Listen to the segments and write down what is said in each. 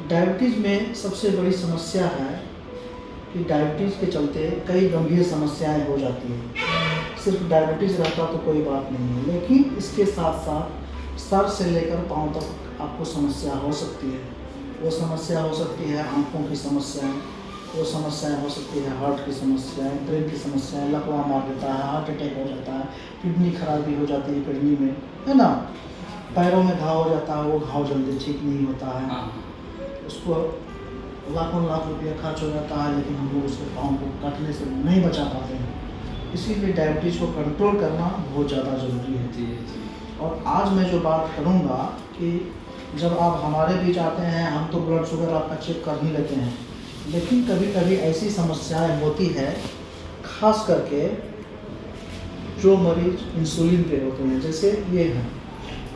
Diabetes में सबसे बड़ी समस्या है कि डायबिटीज़ के चलते कई गंभीर समस्याएं हो जाती हैं। सिर्फ डायबिटीज़ रहता तो कोई बात नहीं है, लेकिन इसके साथ साथ सर से लेकर पाँव तक आपको समस्या हो सकती है। वो समस्या हो सकती है आँखों की समस्याएं, वो समस्याएं हो सकती है हार्ट की समस्याएं, ब्रेन की समस्याएं, लकवा मार देता है, हार्ट अटैक हो जाता है, किडनी खराबी हो जाती है किडनी में, है ना। पैरों में घाव हो जाता है, वो घाव जल्दी ठीक नहीं होता है, उसको लाखों लाख रुपया खर्च हो जाता है, लेकिन हम लोग उसके पाँव को कटने से नहीं बचा पाते हैं। इसीलिए डायबिटीज़ को कंट्रोल करना बहुत ज़्यादा ज़रूरी है। जी। और आज मैं जो बात करूँगा कि जब आप हमारे बीच आते हैं, हम तो ब्लड शुगर आपका चेक कर ही लेते हैं, लेकिन कभी कभी ऐसी समस्याएं होती है, खास करके जो मरीज इंसुलिन पे होते हैं, जैसे ये हैं,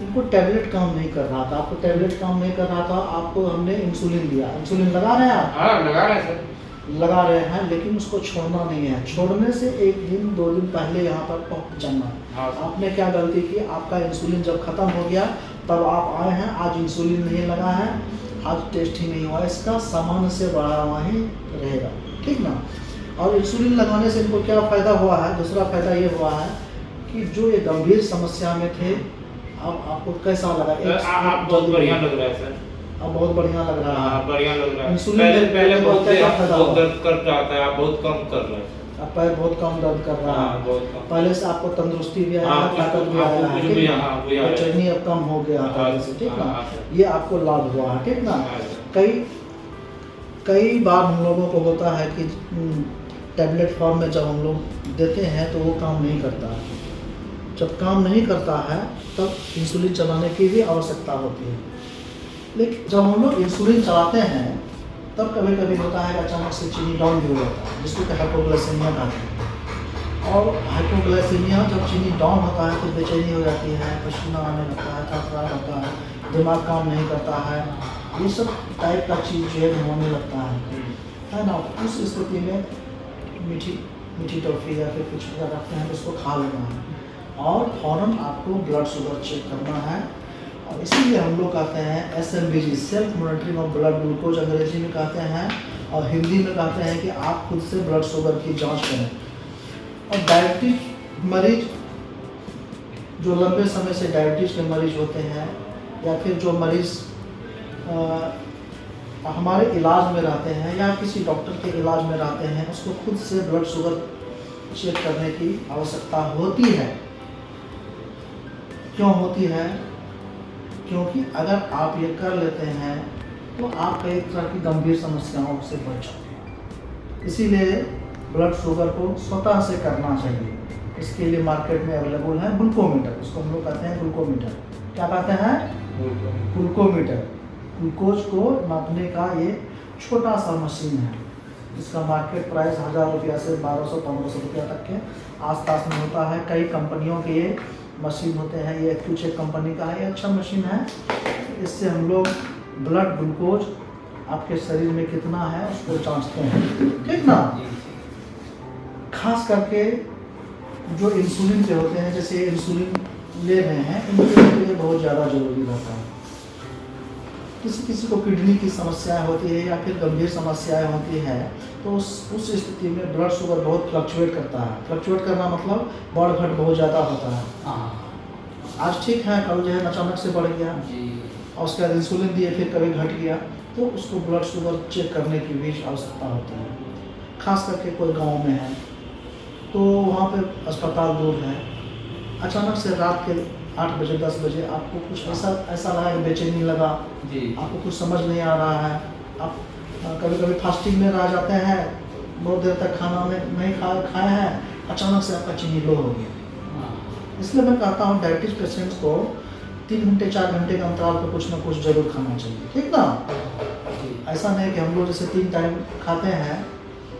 इनको टैबलेट काम नहीं कर रहा था, आपको टैबलेट काम नहीं कर रहा था, आपको हमने इंसुलिन दिया, इंसुलिन लगा रहे हैं आप? हाँ, लगा रहे हैं सर। लगा रहे हैं, लेकिन उसको छोड़ना नहीं है। छोड़ने से 1 दिन 2 दिन पहले यहाँ पर पहुँच जाना है। हाँ। आपने क्या गलती की, आपका इंसुलिन जब ख़त्म हो गया तब आप आए हैं, आज इंसुलिन नहीं लगा है, आज टेस्ट ही नहीं हुआ, इसका सामान्य से बढ़ा हुआ ही रहेगा, ठीक ना। और इंसुलिन लगाने से इनको क्या फ़ायदा हुआ है, दूसरा फ़ायदा ये हुआ है कि जो ये गंभीर समस्या में थे, अब आपको कैसा लगा? आप बहुत बढ़िया लग रहा है सर। अब बहुत बढ़िया लग रहा है। हाँ, बढ़िया लग रहा है। इंसुलिन पहले बहुत बहुत दर्द करता था, आप बहुत कम कर रहे हैं। अब पैर बहुत कम दर्द कर रहा है, बहुत कम। पहले से आपको तंदुरुस्ती भी आया हाँ, है, ताकत भी हाँ, आया है, कुछ ठीक भी, ना? हाँ, वही आया है। बेचैनी अब कम हो गया था, हाँ, जैसे, ठीक ना। हाँ, ये आपको लाभ हुआ है, ठीक ना। हाँ, कई बार हम लोगों को होता है कि टैबलेट फॉर्म में जब हम लोग देते हैं तो वो काम नहीं करता है। जब काम नहीं करता है तब इंसुलिन चलाने की भी आवश्यकता होती है। लेकिन जब हम लोग इंसुलिन चलाते हैं तब कभी कभी होता है कि अचानक से चीनी डाउन भी हो जाता है, जिसको कि हाइपोग्लाइसेमिया कहते हैं। और हाइपोग्लाइसेमिया जब चीनी डाउन होता है तो बेचैनी हो जाती है, पसीना आने लगता है, थकान होता है, दिमाग काम नहीं करता है, ये सब टाइप का चीज़ जो है होने लगता है ना। उस स्थिति में मीठी टॉफ़ी या फिर कुछ अगर रखते हैं तो उसको खा लेना है और फ़ौरन आपको ब्लड शुगर चेक करना है। और इसीलिए हम लोग कहते हैं SMBG, self monitoring of blood glucose अंग्रेजी में कहते हैं, और हिंदी में कहते हैं कि आप खुद से ब्लड शुगर की जांच करें। और डायबिटीज मरीज जो लंबे समय से डायबिटीज़ के मरीज होते हैं, या फिर जो मरीज़ हमारे इलाज में रहते हैं या किसी डॉक्टर के इलाज में रहते हैं, उसको खुद से ब्लड शुगर चेक करने की आवश्यकता होती है। क्यों होती है? क्योंकि अगर आप ये कर लेते हैं तो आप कई तरह की गंभीर समस्याओं से बच जाते हैं। इसीलिए ब्लड शुगर को स्वतः से करना चाहिए। इसके लिए मार्केट में अवेलेबल है ग्लूकोमीटर, उसको हम लोग कहते हैं ग्लूकोमीटर। क्या कहते हैं? ग्लूकोमीटर। ग्लूकोज को नापने का ये छोटा सा मशीन है। इसका मार्केट प्राइस 1000 रुपया से 1200-1500 रुपया तक के आसपास में होता है। कई कंपनियों के ये मशीन होते हैं, ये एक्यूचेक कंपनी का है, ये अच्छा मशीन है। इससे हम लोग ब्लड ग्लूकोज आपके शरीर में कितना है उसको जांचते हैं, ठीक ना। खास करके जो इंसुलिन पे होते हैं, जैसे इंसुलिन ले रहे हैं, इनके लिए बहुत ज़्यादा ज़रूरी रहता है। किसी को किडनी की समस्याएं होती है या फिर गंभीर समस्याएं होती है, तो उस स्थिति में ब्लड शुगर बहुत फ्लक्चुएट करता है। फ्लक्चुएट करना मतलब बढ़ घट बहुत ज़्यादा होता है। आज ठीक है, कल जो है अचानक से बढ़ गया और उसके बाद इंसुलिन दिए, फिर कभी घट गया, तो उसको ब्लड शुगर चेक करने की भी आवश्यकता होती है। खास करके कोई गाँव में है तो वहाँ पे अस्पताल दूर है, अचानक से रात के 8 बजे 10 बजे आपको कुछ ऐसा लगा कि बेचैनी लगा, आपको कुछ समझ नहीं आ रहा है, आप कभी कभी फास्टिंग में रह जाते हैं, बहुत देर तक खाना में नहीं खाए हैं, अचानक से आपका चीनी लो हो गया। इसलिए मैं कहता हूँ डायबिटीज पेशेंट्स को 3 घंटे 4 घंटे के अंतराल पर कुछ ना कुछ जरूर खाना चाहिए, ठीक ना। ऐसा नहीं कि हम लोग जैसे 3 टाइम खाते हैं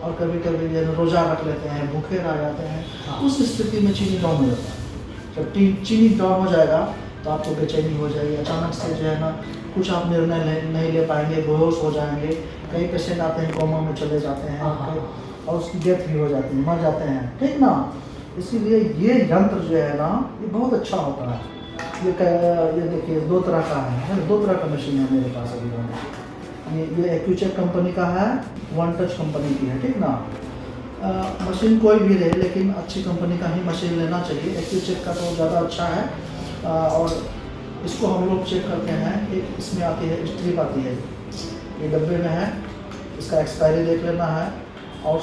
और कभी कभी रोज़ा रख लेते हैं, भूखे रह जाते हैं, उस स्थिति में चीनी डाउन हो जाता है। जब चीनी डाउन हो जाएगा तो आपको बेचैनी हो जाएगी, अचानक से जो है ना कुछ आप निर्णय नहीं ले पाएंगे, बेहोश हो जाएंगे। कई पेशेंट आते हैं कोमा में चले जाते हैं और उसकी डेथ भी हो जाती है, मर जाते हैं, ठीक ना। इसीलिए ये यंत्र जो है ना ये बहुत अच्छा होता है। ये देखिए 2 तरह का है, 2 तरह का मशीन है मेरे पास अभी। ये एक्यूचेक कंपनी का है, वन टच कंपनी की है, ठीक ना। मशीन कोई भी रहे लेकिन अच्छी कंपनी का ही मशीन लेना चाहिए। एक्यूचेक का तो ज़्यादा अच्छा है। और इसको हम लोग चेक करते हैं। एक इसमें आती है स्ट्रिप आती है, ये डब्बे में है, इसका एक्सपायरी देख लेना है। और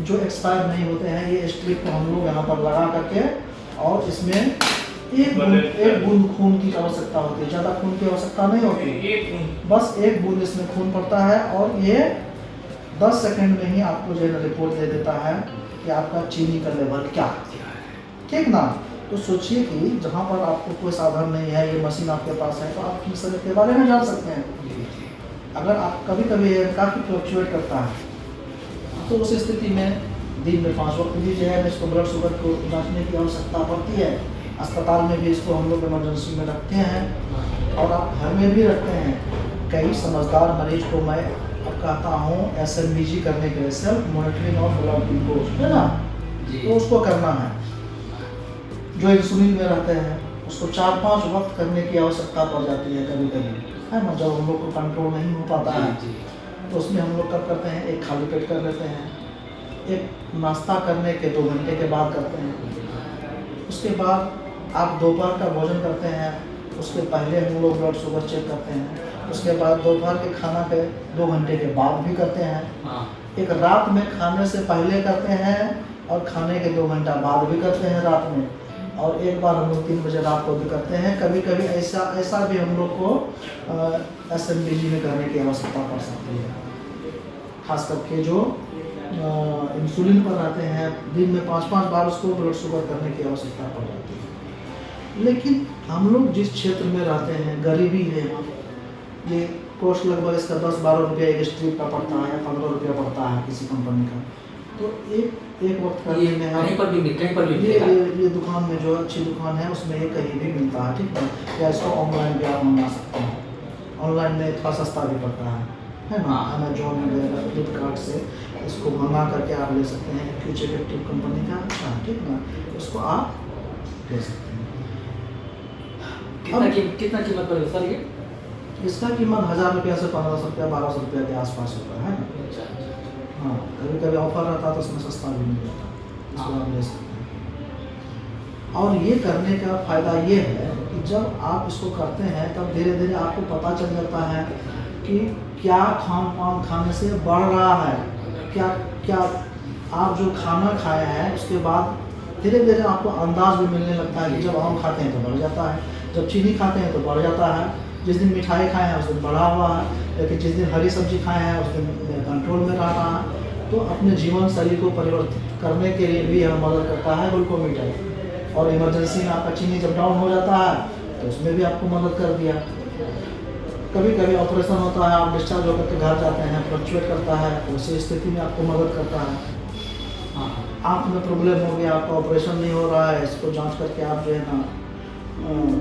जो एक्सपायर नहीं होते हैं ये स्ट्रिप को हम लोग यहाँ पर लगा करके, और इसमें एक बूंद खून की आवश्यकता होती है, ज़्यादा खून की आवश्यकता नहीं होती, बस एक बूंद इसमें खून पड़ता है और ये 10 सेकंड में ही आपको जो है रिपोर्ट दे देता है कि आपका चीनी का लेवल क्या है, ठीक ना। तो सोचिए कि जहाँ पर आपको कोई साधन नहीं है, ये मशीन आपके पास है, तो आप किस तरह के बारे में जान सकते हैं। अगर आप कभी कभी काफ़ी फ्लक्चुएट करता है तो उस स्थिति में दिन में 5 वक्त भी जो है इसको ब्लड शुगर को जांचने की आवश्यकता पड़ती है। अस्पताल में भी इसको हम लोग इमरजेंसी में रखते हैं और आप घर में भी रखते हैं। कई समझदार मरीज को मैं अब कहता हूँ SMBG करने के लिए, self monitoring of blood glucose, है ना, तो उसको करना है। जो इंसुलिन में रहते हैं उसको 4-5 वक्त करने की आवश्यकता पड़ जाती है कभी कभी, है ना, जब हम लोग को कंट्रोल नहीं हो पाता है। तो उसमें हम लोग कब करते हैं, एक खाली पेट कर लेते हैं, एक नाश्ता करने के 2 घंटे के बाद करते हैं, उसके बाद आप दोपहर का भोजन करते हैं, उसके पहले हम लोग ब्लड शुगर चेक करते हैं, उसके बाद दोपहर के खाना के 2 घंटे के बाद भी करते हैं, एक रात में खाने से पहले करते हैं और खाने के 2 घंटा बाद भी करते हैं रात में, और एक बार हम लोग 3 बजे रात को भी करते हैं। कभी कभी ऐसा भी हम लोग को SMBG में करने की आवश्यकता पड़ सकती है, खास करके जो इंसुलिन पर रहते हैं, दिन में 5-5 बार उसको ब्लड शुगर करने की आवश्यकता पड़ जाती है। लेकिन हम लोग जिस क्षेत्र में रहते हैं, गरीबी है, ये कॉस्ट लगभग इसका 10-12 रुपया एक स्ट्रिप का पड़ता है या 15 रुपया पड़ता है किसी कंपनी का। तो एक वक्त करने में कहीं पर भी ये दुकान में जो अच्छी दुकान है उसमें ये कहीं भी मिलता है, ठीक है, या इसको ऑनलाइन भी आप मंगा सकते हैं। ऑनलाइन में थोड़ा सस्ता भी पड़ता है ना, अमेजोन वगैरह फ्लिपकार्ट से इसको मंगा करके आप ले सकते हैं। एक्यूचेक कंपनी का अच्छा है, ठीक ना, उसको आप ले सकते हैं। कितना कीमत पड़ेगा सर ये? इसका कीमत 1000 रुपया से 1500 रुपया 1200 रुपया के आसपास होता है ना। हाँ, कभी कभी ऑफर रहता है तो उसमें सस्ता भी मिल जाता है, इसको आप ले सकते हैं। और ये करने का फ़ायदा ये है कि जब आप इसको करते हैं तब धीरे धीरे आपको पता चल जाता है कि क्या खान पान खाने से बढ़ रहा है, क्या आप जो खाना खाए हैं उसके बाद धीरे धीरे आपको अंदाज भी मिलने लगता है कि जब आम खाते हैं तो बढ़ जाता है, जब चीनी खाते हैं तो बढ़ जाता है, जिस दिन मिठाई खाए हैं उस दिन बढ़ा हुआ है, लेकिन जिस दिन हरी सब्जी खाए हैं उस दिन कंट्रोल में रह रहा है। तो अपने जीवन शैली को परिवर्तित करने के लिए भी यह मदद करता है ग्लूकोमीटर। और इमरजेंसी में आपका चीनी जब डाउन हो जाता है तो उसमें भी आपको मदद कर दिया। कभी कभी ऑपरेशन होता है, आप डिस्चार्ज होकर के घर जाते हैं, फ्लक्चुएट करता है, तो उसी स्थिति में आपको मदद करता है। आँख में प्रॉब्लम हो गया, आपका ऑपरेशन नहीं हो रहा है, इसको जांच करके आप जो है ना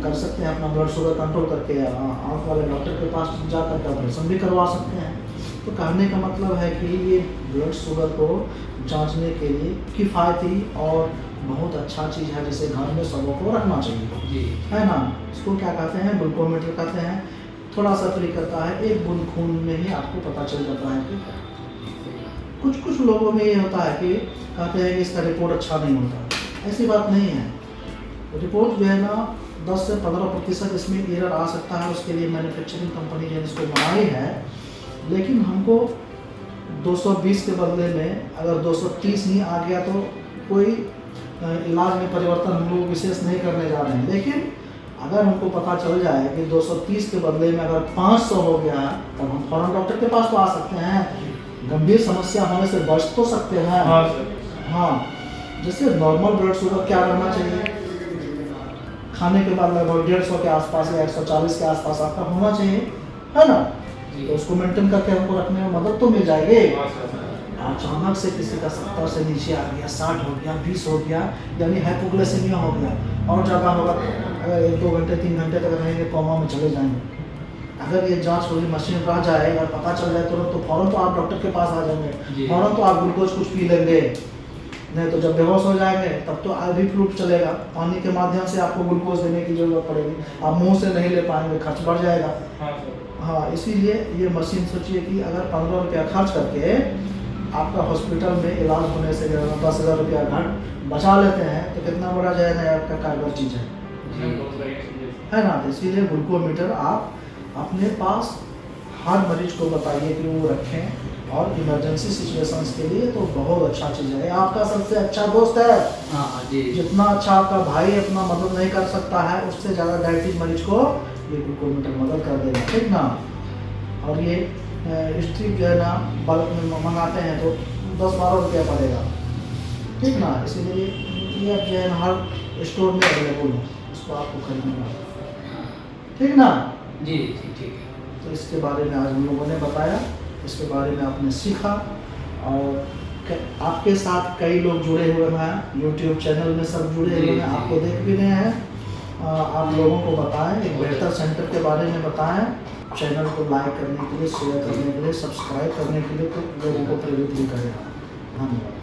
कर सकते हैं, अपना ब्लड शुगर कंट्रोल करके आँख वाले डॉक्टर के पास जा करके ऑपरेशन भी करवा सकते हैं। तो कहने का मतलब है कि ये ब्लड शुगर को जांचने के लिए किफ़ायती और बहुत अच्छा चीज़ है, जिसे घर में सबों को रखना चाहिए, है ना। इसको क्या कहते हैं, ग्लूकोमीटर कहते हैं। थोड़ा सा फ्री करता है, एक बूंद खून में ही आपको पता चल जाता है कि कुछ लोगों में ये होता है कि कहते हैं कि इसका रिपोर्ट अच्छा नहीं होता। ऐसी बात नहीं है, रिपोर्ट जो है ना 10 से 15% इसमें एरर आ सकता है, उसके लिए मैन्युफैक्चरिंग कंपनी जो है इसको बनाई है। लेकिन हमको 220 के बदले में अगर 230 ही आ गया तो कोई इलाज में परिवर्तन हम लोग विशेष नहीं करने जा रहे हैं। लेकिन अगर हमको पता चल जाए कि 230 के बदले में अगर 500 हो गया तब हम फौरन डॉक्टर के पास तो आ सकते हैं, गंभीर समस्या होने से बच तो सकते हैं। हाँ, जैसे नॉर्मल ब्लड शुगर क्या रहना चाहिए, खाने के बाद लगभग 150 के आसपास या 140 के आसपास आपका होना चाहिए, है ना। तो उसको मेंटेन करके हमको रखने में मदद तो मिल जाएगी। अचानक से किसी का 70 से नीचे आ गया, 60 हो गया, 20 हो गया, यानी हाइपोग्लाइसेमिया हो गया, और ज़्यादा होगा, अगर 1-2 घंटे 3 घंटे तक रहेंगे कोमा में चले जाएंगे। अगर ये जांच वाली मशीन रह जाए और पता चल जाए तुरंत, तो फौरन तो आप डॉक्टर के पास आ जाएंगे, फौरन तो आप ग्लूकोज कुछ पी लेंगे, नहीं तो जब बेहोश हो जाएंगे तब तो IV फ्लूइड चलेगा, पानी के माध्यम से आपको ग्लूकोज देने की जरूरत पड़ेगी, आप मुंह से नहीं ले पाएंगे, खर्च बढ़ जाएगा। हाँ, इसीलिए ये मशीन सोचिए कि अगर 15 रुपया खर्च करके आपका हॉस्पिटल में इलाज होने से 10,000 रुपया घट बचा लेते हैं तो कितना बड़ा जो है ना आपका कारगर चीज़ है, बहुत बढ़िया चीज़ है ना। तो इसीलिए ग्लूकोमीटर आप अपने पास हर मरीज को बताइए कि वो रखें, और इमरजेंसी सिचुएशंस के लिए तो बहुत अच्छा चीज़ है। ये आपका सबसे अच्छा दोस्त है। हाँ हाँ जी जितना अच्छा आपका भाई अपना मदद नहीं कर सकता है, उससे ज़्यादा डायबिटीज मरीज को ये ग्लूकोमीटर मदद कर देगा, ठीक ना। और ये स्ट्रिप जो है ना बल्क में मंगाते हैं तो 10-12 रुपया पड़ेगा, ठीक ना। इसीलिए ये अब जो है ना हर स्टोर में अवेलेबल है, उसको आपको खरीदना है, ठीक ना। जी जी ठीक है। तो इसके बारे में आज हम लोगों ने बताया, इसके बारे में आपने सीखा, और आपके साथ कई लोग जुड़े हुए हैं, यूट्यूब चैनल में सब जुड़े हुए हैं, आपको देख भी रहे हैं। आप लोगों को बताएं, एक बेहतर सेंटर के बारे में बताएं, चैनल को लाइक करने के लिए, शेयर करने के लिए, सब्सक्राइब करने के लिए, तो लोगों को प्रेरित भी करें। धन्यवाद।